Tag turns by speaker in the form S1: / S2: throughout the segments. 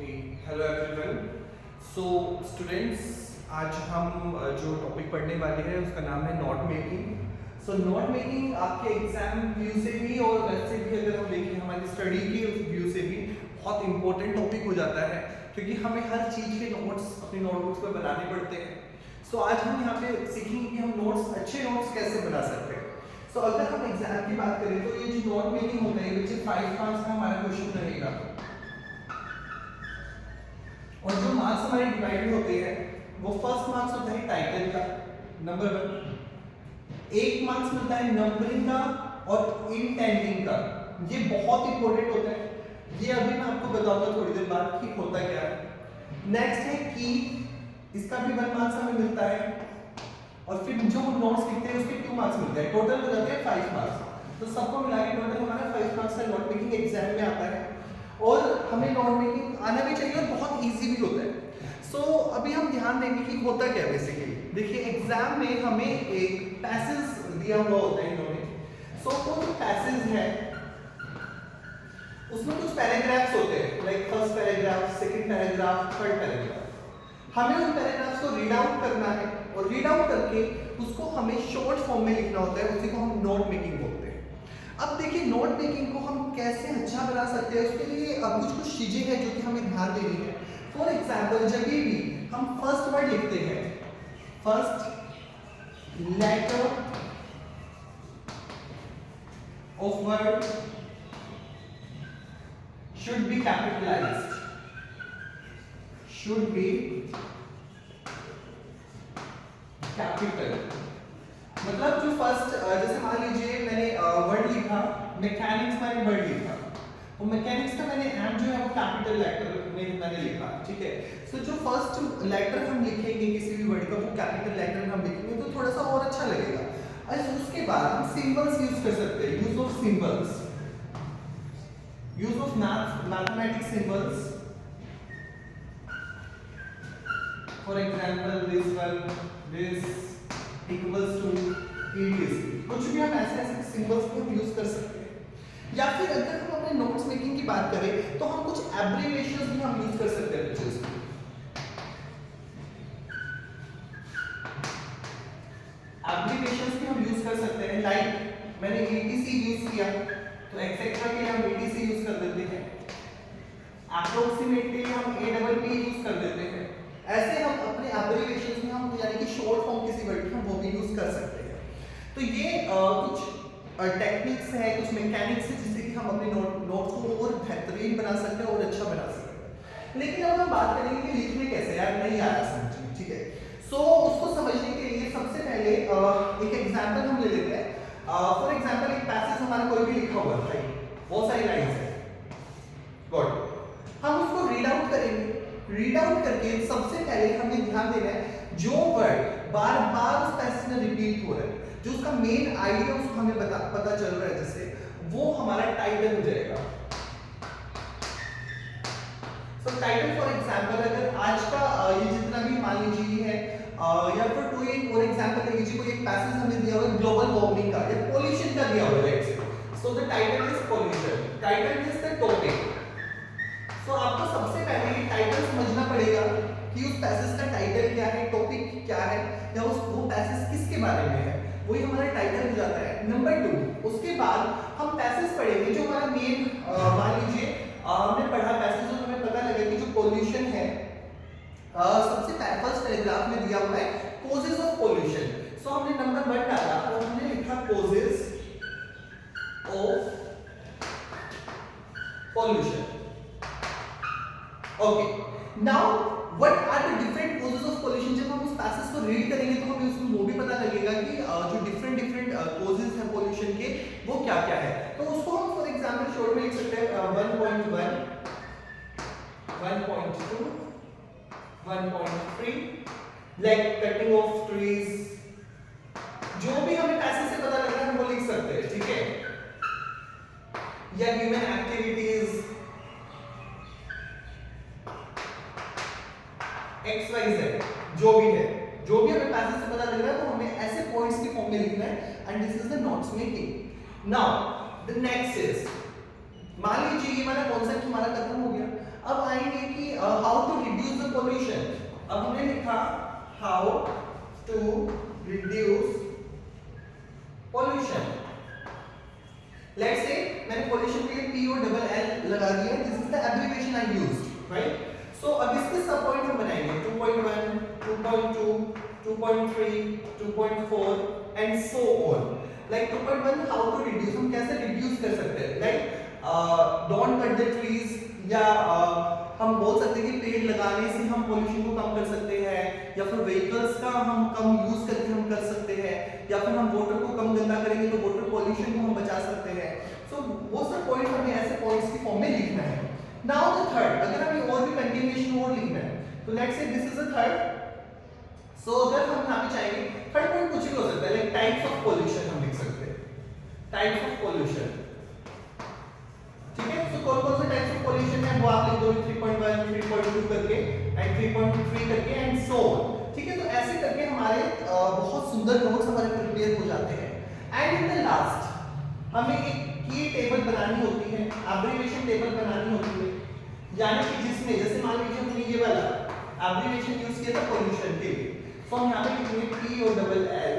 S1: Hello everyone. So students, आज हम जो टॉपिक पढ़ने वाले हैं उसका नाम है note making. So note making आपके एग्जाम व्यू से भी और वैसे भी अगर हम देखें हमारी स्टडी के व्यू से भी बहुत इंपॉर्टेंट टॉपिक हो जाता है, क्योंकि हमें हर चीज़ के नोट्स अपने नोटबुक्स पर बनाने पड़ते हैं। सो आज हम यहाँ पे सीखेंगे कि हम नोट्स अच्छे नोट्स कैसे बना सकते हैं। सो अगर हम एग्जाम की बात करें तो ये जो नोट मेकिंग होता है विच 5 मार्क्स का हमारा क्वेश्चन रहेगा, और जो मार्क्स हमारे डिवाइड होते हैं वो फर्स्ट मार्क्स होता है टाइटल का, नंबर 1। एक मार्क्स मिलता है नंबरिंग का और इंटेंडिंग का। ये बहुत इंपॉर्टेंट होता है, ये अभी मैं आपको बताऊंगा थोड़ी देर बाद कि होता क्या है। नेक्स्ट है की, इसका भी 1 मार्क्स हमें मिलता है, और फिर जो हम नोट्स लिखते हैं उसके 2 मार्क्स मिलते हैं, टोटल हो जाते हैं 5 मार्क्स। तो सबको मिला के टोटल हमारा 5 मार्क्स का नोट मेकिंग एग्जाम में आता है, और हमें नोट मेकिंग आना भी चाहिए और बहुत इजी भी होता है। सो अभी हम ध्यान देंगे कि होता क्या है बेसिकली। देखिए एग्जाम में हमें एक पैसेज दिया हुआ होता है इन्होंने। सो वो जो पैसेज है उसमें कुछ पैराग्राफ्स होते हैं, like first paragraph, second paragraph, third paragraph. हमें उन पैराग्राफ्स को रीड आउट करना है, और रीड आउट करके उसको हमें शॉर्ट फॉर्म में लिखना होता है, उसी को हम नोट मेकिंग बोलते हैं। अब देखिए नोट मेकिंग को हम कैसे अच्छा बना सकते हैं, उसके लिए कुछ चीजें हैं जो कि हमें ध्यान देनी है। फॉर एग्जाम्पल, जब भी हम फर्स्ट वर्ड लिखते हैं, first letter of word should be capitalised, should be capital. मतलब जो फर्स्ट, जैसे मान लीजिए मैंने वर्ड लिखा मैकेनिक्स, मैंने वर्ड लिखा तो मैकेनिक्स का मैंने एम जो है वो कैपिटल लेटर में मैंने लिखा, ठीक है। सो जो फर्स्ट लेटर हम लिखेंगे किसी भी वर्ड का वो कैपिटल लेटर हम लिखेंगे तो थोड़ा सा और अच्छा लगेगा। अच्छा, उसके बाद हम सिंबल्स यूज कर सकते हैं, use of symbols, use of mathematics symbols. For example this one, this equals to EDC, कुछ भी हम ऐसे सिंबल्स को हम यूज कर सकते हैं। या फिर अगर हम अपने नोट्स मेकिंग की बात करें तो हम कुछ एब्रिविएशंस भी हम यूज कर सकते हैं पिक्चर्स में। एब्रिविएशंस भी हम यूज कर सकते हैं, लाइक मैंने ETC यूज किया तो एक्सेट्रा के लिए हम ETC यूज कर देते हैं, अप्रोक्सीमेट के लिए हम APP यूज कर देते हैं। ऐसे हम अपने एब्रिविएशंस में हम यानी कि शॉर्ट फॉर्म किसी वर्ड की हम वो भी यूज कर सकते हैं। तो ये कुछ टेक्निक्स है, कुछ मैकेनिक्स है जिससे कि हम अपने नोट्स को और बेहतरीन बना सकते हैं और अच्छा बना सकते हैं। लेकिन अब हम बात करेंगे कि लिखने कैसे, यार नहीं आ रहा समझ में, ठीक है। सो उसको समझने के लिए सबसे पहले एक एग्जांपल हम ले लेते हैं। फॉर एग्जांपल एक पैसेज हमारा कोई भी लिखा हुआ है, बहुत सारी लाइंस है, गुड। हम उसको रीड आउट करेंगे। रीड आउट करके सबसे पहले हमें ध्यान देना है जो वर्ड बार बार उस पैसेज में रिपीट हो रहा है, जो उसका मेन आइडिया उसको हमें पता चल रहा है, जिससे वो हमारा टाइटल हो जाएगा। सो टाइटल फॉर एग्जांपल, अगर आज का ये जितना भी मान लीजिए है, या फिर कोई और एग्जांपल ले लीजिए, कोई एक पैसेज हमें दिया हुआ है ग्लोबल वार्मिंग का या पोल्यूशन का दिया हुआ है, so the title is pollution, title is the topic. So आपको सबसे पहले ये टाइटल समझना पड़ेगा कि उस पैसेज का टाइटल क्या है, टॉपिक क्या है, या वो पैसेज किसके बारे में है, वही हमारा टाइटल हो जाता है। नंबर 2, उसके बाद हम पैसेज पढ़ेंगे जो हमारा मेन, मान लीजिए हमने पढ़ा पैसेज जो हमें पता लगा कि जो पोल्यूशन है, सबसे फर्स्ट पैराग्राफ में दिया हुआ है कॉजेस ऑफ पोल्यूशन। सो हमने नंबर 1 डाला और हमने लिखा causes of pollution. Okay, now what are the different causes of pollution. जब हम उस पैसेज को रीड करेंगे तो हमें उसमें वो भी पता लगेगा कि जो डिफरेंट कॉजेस हैं पोल्यूशन के वो क्या क्या है। तो उसको हम फॉर एग्जांपल शॉर्ट में लिख सकते हैं 1.1, 1.2, 1.3, लाइक कटिंग ऑफ ट्रीज। जो भी हमें पैसेज से पता लग रहा है हम वो लिख सकते हैं, ठीक है। या ह्यूमन एक्टिविटीज XYZ, जो भी है, जो भी हमें पैसेज से पता लग रहा है तो हमें ऐसे पॉइंट्स की फॉर्म में लिखना है, and this is the notes making. Now the next is, मान लीजिए ये हमारा कॉन्सेप्ट हमारा खत्म हो गया। अब आएंगे कि how to reduce the pollution. अब हमने लिखा how to reduce pollution. Let's say मैंने पोल्यूशन के लिए P और डबल L लगा दिया, this is the abbreviation I used, right. So अब इसके सब पॉइंट हम बनाएंगे 2.1, 2.2, 2.3, 2.4 and so on. Like 2.1 how to reduce, हम कैसे रिड्यूस कर सकते हैं, like don't cut the trees, या हम बोल सकते हैं कि पेड़ लगाने से हम पोल्यूशन को कम कर सकते हैं, या फिर व्हीकल्स का हम कम यूज करके हम कर सकते हैं, या फिर हम वाटर को कम गंदा करेंगे तो वाटर पोल्यूशन को हम बचा सकते हैं। सो वो सब पॉइंट हमें ऐसे पॉइंट्स की फॉर्म में लिखना है। नाउ द थर्ड, अगर हमें और भी कंटिन्यूएशन और लिखना है तो let's say this is the third. So अगर हम यहाँ पे चाहेंगे थर्ड पॉइंट कुछ भी हो सकता है, लाइक टाइप्स ऑफ पोल्यूशन हम लिख सकते हैं, टाइप्स ऑफ पोल्यूशन, ठीक है। तो कौन कौन से टाइप्स ऑफ पोल्यूशन है वो आप लिख दो 3.1, 3.2 करके एंड 3.3 करके एंड सो ऑन, ठीक है। तो ऐसे करके हमारे बहुत सुंदर नोट्स हमारे प्रिपेयर हो जाते हैं। एंड इन द लास्ट हमें एक की टेबल बनानी होती है, एब्रिविएशन टेबल बनानी होती है, यानी कि जिसमें जैसे मान लीजिए हमने ये वाला एब्रिविएशन यूज किया था पोल्यूशन के लिए, तो हम यहाँ पे लिखेंगे P और double L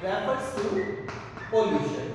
S1: refers to pollution.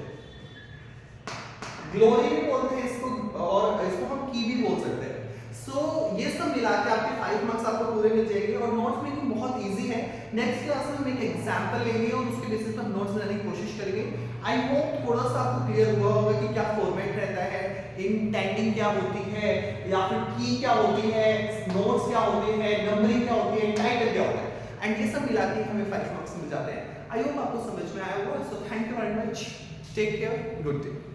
S1: Glory भी बोलते हैं इसको, और इसको हम की भी बोल सकते हैं। सो ये सब मिला के आपके 5 मार्क्स आपको पूरे मिल जाएंगे, और नोट्स मेकिंग बहुत इजी है। नेक्स्ट क्लास में हम एक एग्जांपल लेंगे और उसके बेसिस पर नोट्स बनाने की कोशिश करेंगे। आई होप थोड़ा सा आपको क्लियर हुआ होगा कि क्या फॉर्मेट रहता है, इंटेंडिंग क्या होती है, या फिर की क्या होती है, नोट्स क्या होते हैं, नंबरिंग क्या होती है, टाइटल क्या होता है, एंड ये सब मिला के हमें 5 मार्क्स मिल जाते हैं। आई होप आपको समझ में आया होगा। So thank you very much, take care, good day.